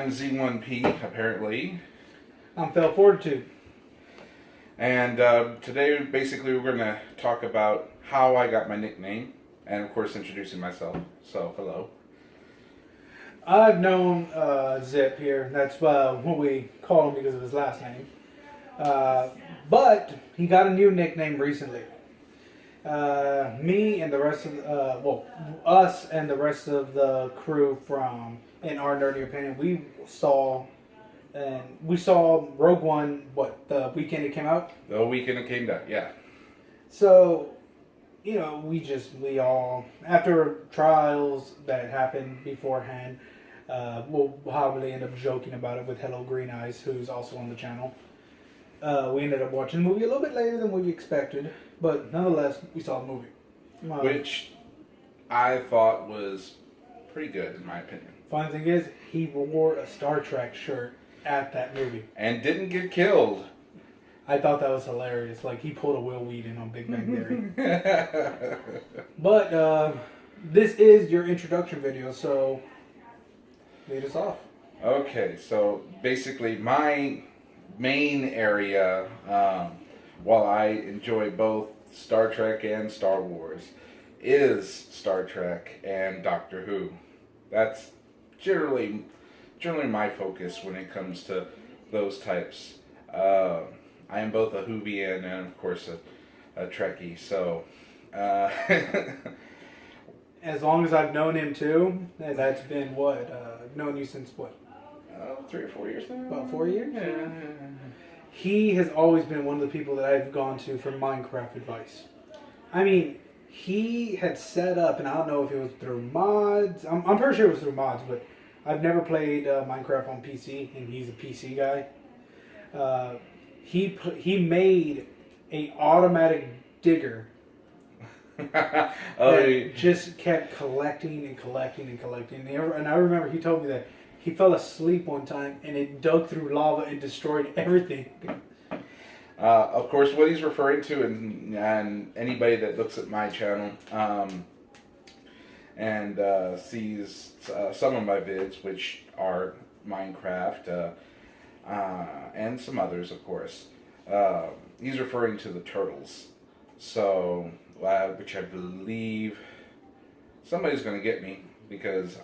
I'm Z1P, apparently. I'm Phil Fortitude. And today, basically, we're going to talk about how I got my nickname. And, of course, introducing myself. So, hello. I've known Zip here. That's what we call him because of his last name. But he got a new nickname recently. Me and the rest of us and the rest of the crew from In Our Nerdy Opinion, we saw Rogue One. What, the weekend it came out? The weekend it came out, yeah. So, you know, we all, after trials that happened beforehand, we'll probably end up joking about it with Hello Green Eyes, who's also on the channel. We ended up watching the movie a little bit later than we expected, but nonetheless, we saw the movie. Which I thought was pretty good, in my opinion. Funny thing is, he wore a Star Trek shirt at that movie. And didn't get killed. I thought that was hilarious. Like, he pulled a Will Wheaton on Big Bang Theory. But, this is your introduction video, so lead us off. Okay, so basically my main area, while I enjoy both Star Trek and Star Wars, is Star Trek and Doctor Who. That's generally my focus when it comes to those types. I am both a Whovian and, of course, a Trekkie, so... As long as I've known him, too, and that's been, what, I've known you since, what? 3 or 4 years now? About 4 years? Yeah. He has always been one of the people that I've gone to for Minecraft advice. I mean, he had set up, and I don't know if it was through mods. I'm pretty sure it was through mods, but I've never played Minecraft on PC, and he's a PC guy. He made a automatic digger that just kept collecting and collecting and collecting. And I remember he told me that he fell asleep one time and it dug through lava and destroyed everything. Of course, what he's referring to, and anybody that looks at my channel and sees some of my vids, which are Minecraft and some others, of course, he's referring to the turtles. So, which I believe somebody's going to get me, because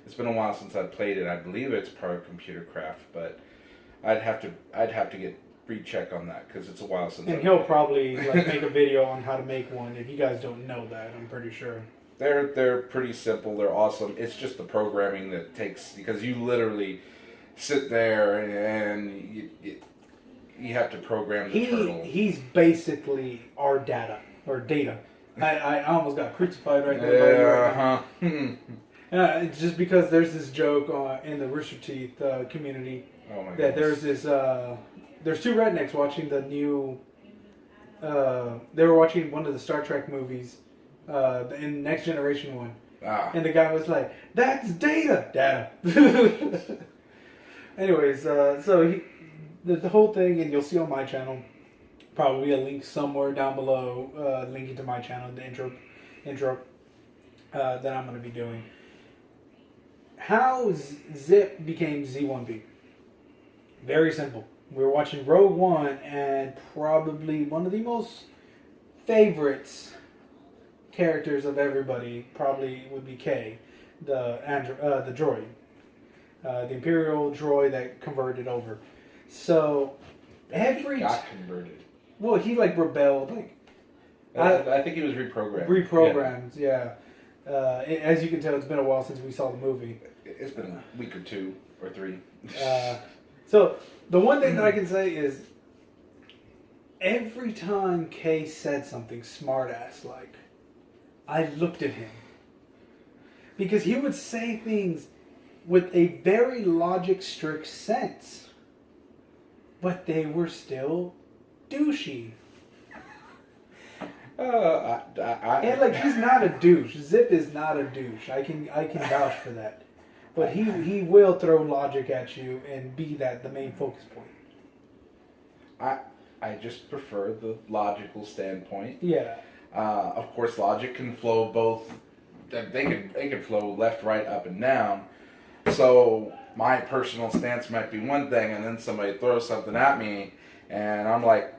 it's been a while since I played it. I believe it's part of Computer Craft, but I'd have to get recheck on that because it's a while since. And he'll probably make a video on how to make one if you guys don't know that. I'm pretty sure. They're pretty simple. They're awesome. It's just the programming that takes, because you literally sit there and you have to program the turtle. He's basically our data. I almost got crucified right there. It's just because there's this joke in the Rooster Teeth community that there's this there's two rednecks watching the new they were watching one of the Star Trek movies, in Next Generation one, and the guy was like, "That's data." Anyways, so the whole thing, and you'll see on my channel probably a link somewhere down below, linking to my channel, the intro that I'm going to be doing. How Zip became Z1P. Very simple. We were watching Rogue One, and probably one of the most favorites characters of everybody probably would be K, the droid, the Imperial droid that converted over. So got converted. Well, he rebelled. I think he was reprogrammed. Reprogrammed, yeah. As you can tell, it's been a while since we saw the movie. It's been a week or 2 or 3. So the one thing that I can say is, every time Kay said something smart-ass like, I looked at him. Because he would say things with a very logic-strict sense. But they were still douchey. And he's not a douche. Zip is not a douche. I can vouch for that. But he will throw logic at you and be the main focus point. I just prefer the logical standpoint. Yeah. Of course, logic can flow both. They can flow left, right, up, and down. So my personal stance might be one thing, and then somebody throws something at me, and I'm like,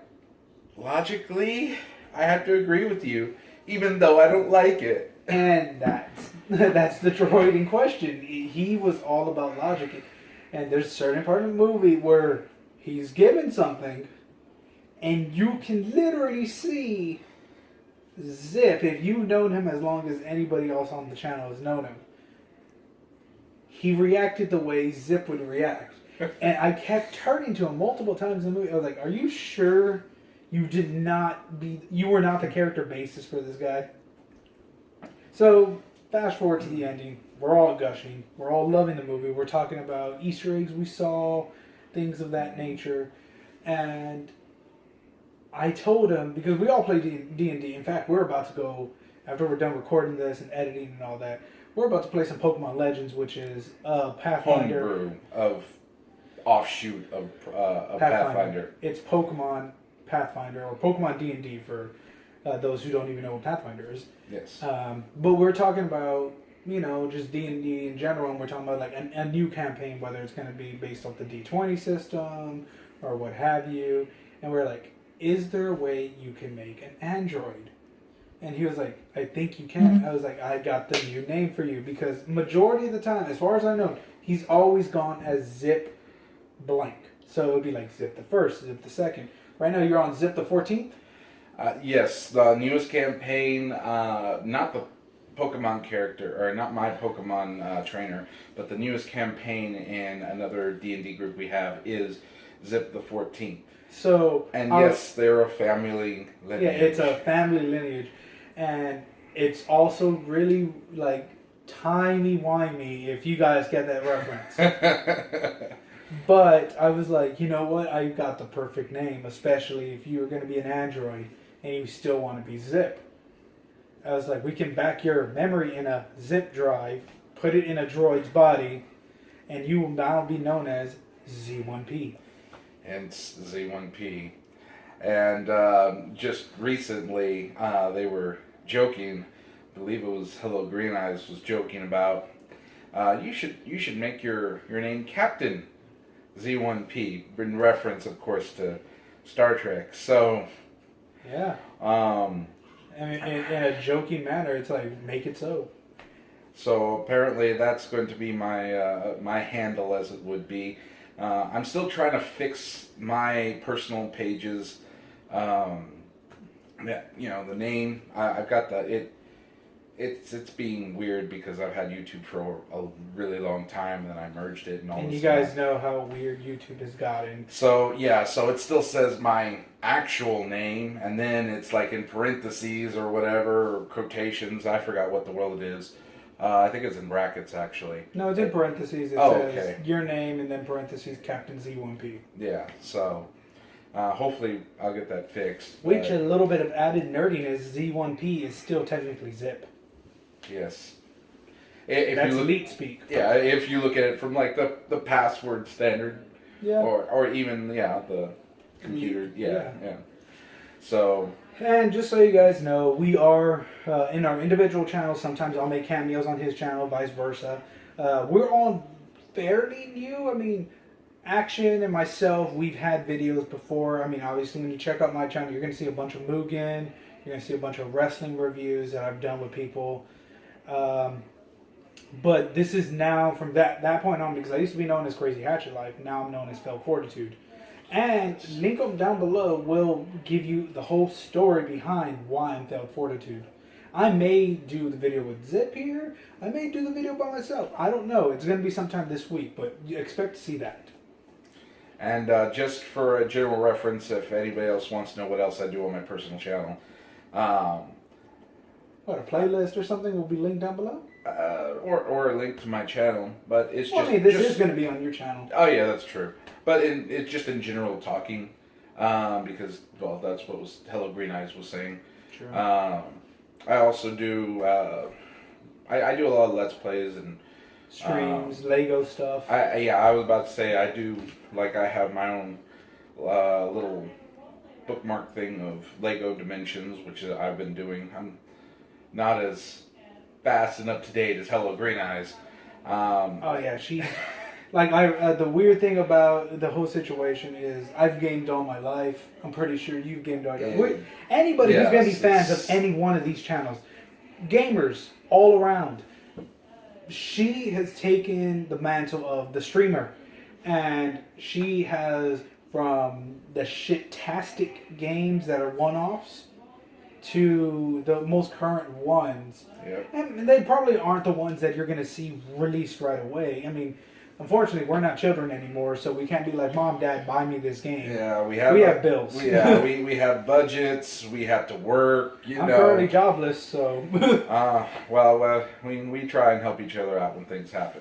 logically, I have to agree with you, even though I don't like it. And that's the droid in question. He was all about logic, and there's a certain part of the movie where he's given something, and you can literally see Zip, if you've known him as long as anybody else on the channel has known him, he reacted the way Zip would react. And I kept turning to him multiple times in the movie. I was like, are you sure you were not the character basis for this guy? So, fast forward to the ending. We're all gushing. We're all loving the movie. We're talking about Easter eggs we saw, things of that nature. And I told him, because we all play D&D. In fact, we're about to go, after we're done recording this and editing and all that, we're about to play some Pokemon Legends, which is Pathfinder. Homebrew of offshoot of Pathfinder. It's Pokemon Pathfinder, or Pokemon D&D for those who don't even know what Pathfinder is. Yes. But we're talking about, just D&D in general, and we're talking about like a new campaign, whether it's going to be based off the D20 system or what have you. And we're like, is there a way you can make an android? And he was like, I think you can. Mm-hmm. I was like, I got the new name for you, because majority of the time, as far as I know, he's always gone as Zip blank. So it would be like Zip the first, Zip the second. Right now you're on Zip the 14th? Yes, the newest campaign, not the Pokemon character, or not my Pokemon trainer, but the newest campaign in another D&D group we have is Zip the 14th. So, and yes, they're a family lineage. Yeah, it's a family lineage. And it's also really like timey-wimey, if you guys get that reference. But I was like, you know what? I got the perfect name, especially if you're going to be an android and you still want to be Zip. I was like, we can back your memory in a zip drive, put it in a droid's body, and you will now be known as Z1P. And Z1P. And just recently, they were joking. I believe it was Hello Green Eyes was joking about you should make your name Captain Z1P, in reference, of course, to Star Trek. So yeah, I mean, in a joking manner, it's like, make it so. So apparently, that's going to be my my handle, as it would be. I'm still trying to fix my personal pages. The name, I've got it's being weird because I've had YouTube for a really long time, and then I merged it and all. And this you guys stuff. know how weird YouTube has gotten. So yeah, so it still says my actual name, and then it's like in parentheses or whatever, or quotations. I forgot what the world it is. I think it's in brackets, actually. No, it's in parentheses. It says your name and then parentheses Captain Z1P. Yeah, so hopefully I'll get that fixed. Which, a little bit of added nerdiness, Z1P is still technically Zip. Yes. That's elite speak. Yeah, if you look at it from like the password standard. Yeah. Or even, the computer. Yeah. So... And just so you guys know, we are in our individual channels. Sometimes I'll make cameos on his channel, vice versa. We're all fairly new. I mean, Action and myself, we've had videos before. I mean, obviously, when you check out my channel, you're going to see a bunch of Mugen. You're going to see a bunch of wrestling reviews that I've done with people. But this is now, from that point on, because I used to be known as Crazy Hatchet Life. Now I'm known as Felt Fortitude. And link up down below will give you the whole story behind why I'm Felt Fortitude. I may do the video with Zip here. I may do the video by myself. I don't know. It's going to be sometime this week, but you expect to see that. And just for a general reference, if anybody else wants to know what else I do on my personal channel. What, a playlist or something will be linked down below? Or a link to my channel. But it's just... this is going to be on your channel. Oh, yeah, that's true. But it's just in general talking, because, well, that's what Hello Green Eyes was saying. Sure. I also do, I do a lot of Let's Plays and... Streams, Lego stuff. I was about to say, I do, like, I have my own little bookmark thing of Lego Dimensions, which I've been doing. I'm not as fast and up to date as Hello Green Eyes. Oh yeah, she. Like the weird thing about the whole situation is I've gamed all my life. I'm pretty sure you've gamed all your life. Anybody who's gonna be fans of any one of these channels, gamers all around. She has taken the mantle of the streamer, and she has from the shit-tastic games that are one-offs to the most current ones. Yep. And they probably aren't the ones that you're gonna see released right away. I mean. Unfortunately, we're not children anymore, so we can't be like, Mom, Dad, buy me this game. Yeah, we have bills. We have budgets. We have to work. I'm currently jobless, so. We try and help each other out when things happen.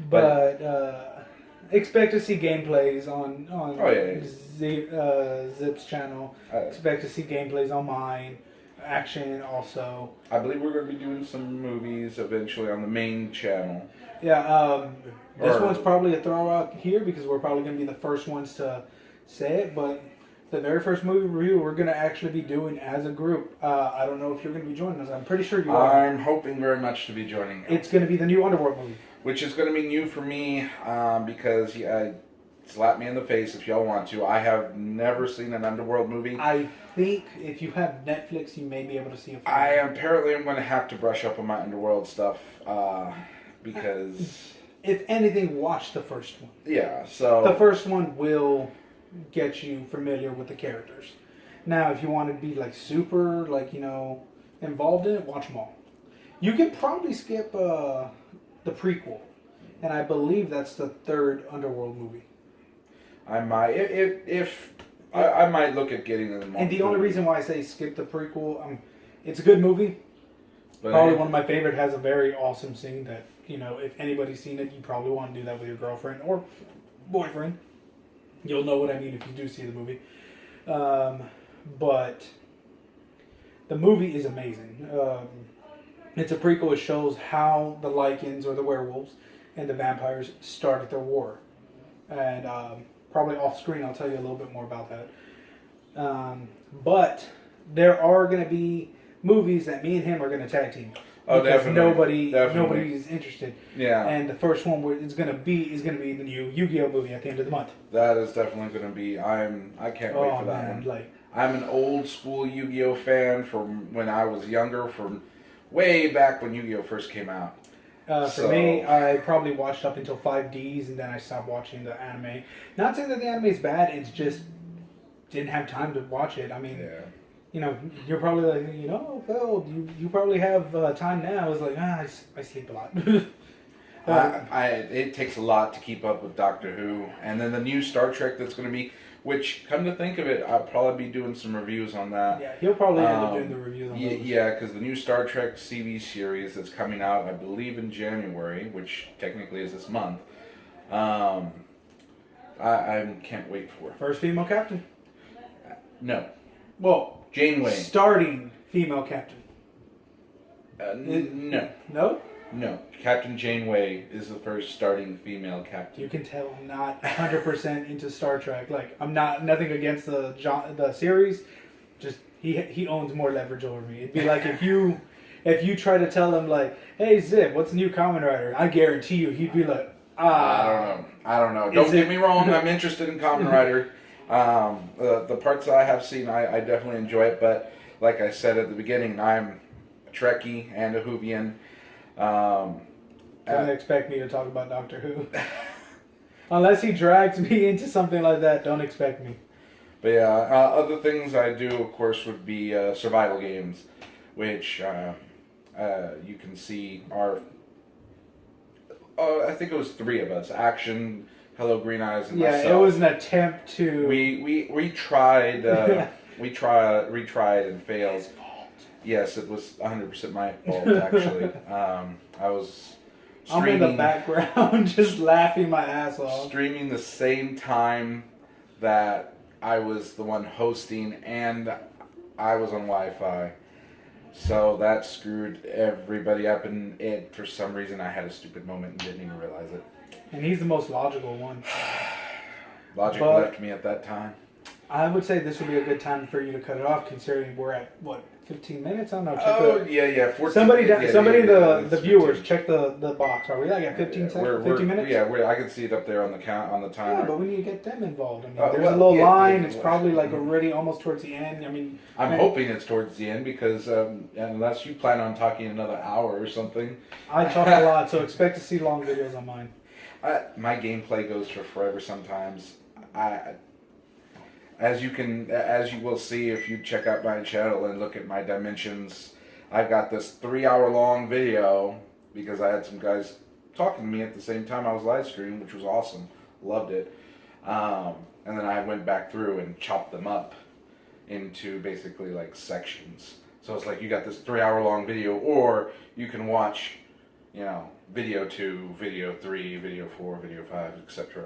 But expect to see gameplays on Zip's channel. Expect to see gameplays on mine. Action also. I believe we're going to be doing some movies eventually on the main channel. Yeah, this one's probably a throw out here because we're probably going to be the first ones to say it, but the very first movie review we're going to actually be doing as a group. I don't know if you're going to be joining us. I'm pretty sure you are. I'm hoping very much to be joining you. It's going to be the new Underworld movie. Which is going to be new for me because slap me in the face if y'all want to. I have never seen an Underworld movie. I think if you have Netflix, you may be able to see it. I apparently am going to have to brush up on my Underworld stuff because... If anything, watch the first one. Yeah, so... The first one will get you familiar with the characters. Now, if you want to be, like, super, like, you know, involved in it, watch them all. You could probably skip the prequel. And I believe that's the third Underworld movie. I might... I might look at getting them all. And the only reason why I say skip the prequel, it's a good movie. But probably one of my favorite. Has a very awesome scene that, you know, if anybody's seen it, you probably want to do that with your girlfriend or boyfriend. You'll know what I mean if you do see the movie. But the movie is amazing. It's a prequel. It shows how the Lycans or the werewolves and the vampires started their war. And probably off screen I'll tell you a little bit more about that. But there are going to be movies that me and him are going to tag team. Oh, definitely. Nobody's interested. Yeah. And the first one is going to be the new Yu-Gi-Oh movie at the end of the month. That is definitely going to be. I can't wait for that one. Like, I'm an old school Yu-Gi-Oh fan from when I was younger, from way back when Yu-Gi-Oh first came out. For me, I probably watched up until 5Ds, and then I stopped watching the anime. Not saying that the anime is bad, it's just didn't have time to watch it. I mean, you know, you're probably like, you know, Phil, you probably have time now. I was like, I sleep a lot. It takes a lot to keep up with Doctor Who, and then the new Star Trek that's going to be. Which, come to think of it, I'll probably be doing some reviews on that. Yeah, he'll probably end up doing the reviews on those. Yeah, because the new Star Trek TV series that's coming out, I believe in January, which technically is this month, I can't wait for. First female captain? No. Well, Janeway. Starting female captain. No. No? No. Captain Janeway is the first starting female captain. You can tell I'm not 100% into Star Trek. Like, I'm nothing against the series. Just he owns more leverage over me. It'd be like if you try to tell him like, hey Zip, what's the new Kamen Rider? I guarantee you he'd be like, I don't know. Don't get me wrong. I'm interested in Kamen Rider. The parts that I have seen, I definitely enjoy it. But like I said at the beginning, I'm a Trekkie and a Whovian. Don't expect me to talk about Doctor Who. Unless he drags me into something like that, don't expect me. But yeah, other things I do, of course, would be survival games, which you can see are... I think it was 3 of us. Action, Hello Green Eyes, and myself. Yeah, it was an attempt to... We tried... we retried and failed. Yes, it was 100% my fault, actually. I was streaming... I'm in the background just laughing my ass off. Streaming the same time that I was the one hosting and I was on Wi-Fi. So that screwed everybody up, and for some reason I had a stupid moment and didn't even realize it. And he's the most logical one. Logic left me at that time. I would say this would be a good time for you to cut it off, considering we're at, 50 15 minutes. I don't know. Check Oh the, yeah. 14, somebody yeah, somebody yeah, the it's viewers 15. check the box. Are we like at 15 seconds? 15 minutes? Yeah, I can see it up there on the timer. Yeah, but we need to get them involved. I mean, there's well, a little yeah, line. yeah, It's well, probably like already almost towards the end. I mean, I'm hoping it's towards the end because unless you plan on talking another hour or something. I talk a lot, so expect to see long videos on mine. My gameplay goes for forever sometimes. As you will see if you check out my channel and look at my dimensions, I've got this 3-hour long video because I had some guys talking to me at the same time I was live streaming, which was awesome. Loved it. And then I went back through and chopped them up into basically like sections. So it's like you got this 3-hour long video, or you can watch, video 2, video 3, video 4, video 5, etc.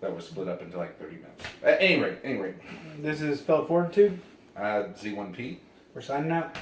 That was split up into like 30 minutes. Anyway. This is Felt Fortitude. Z1P. We're signing out.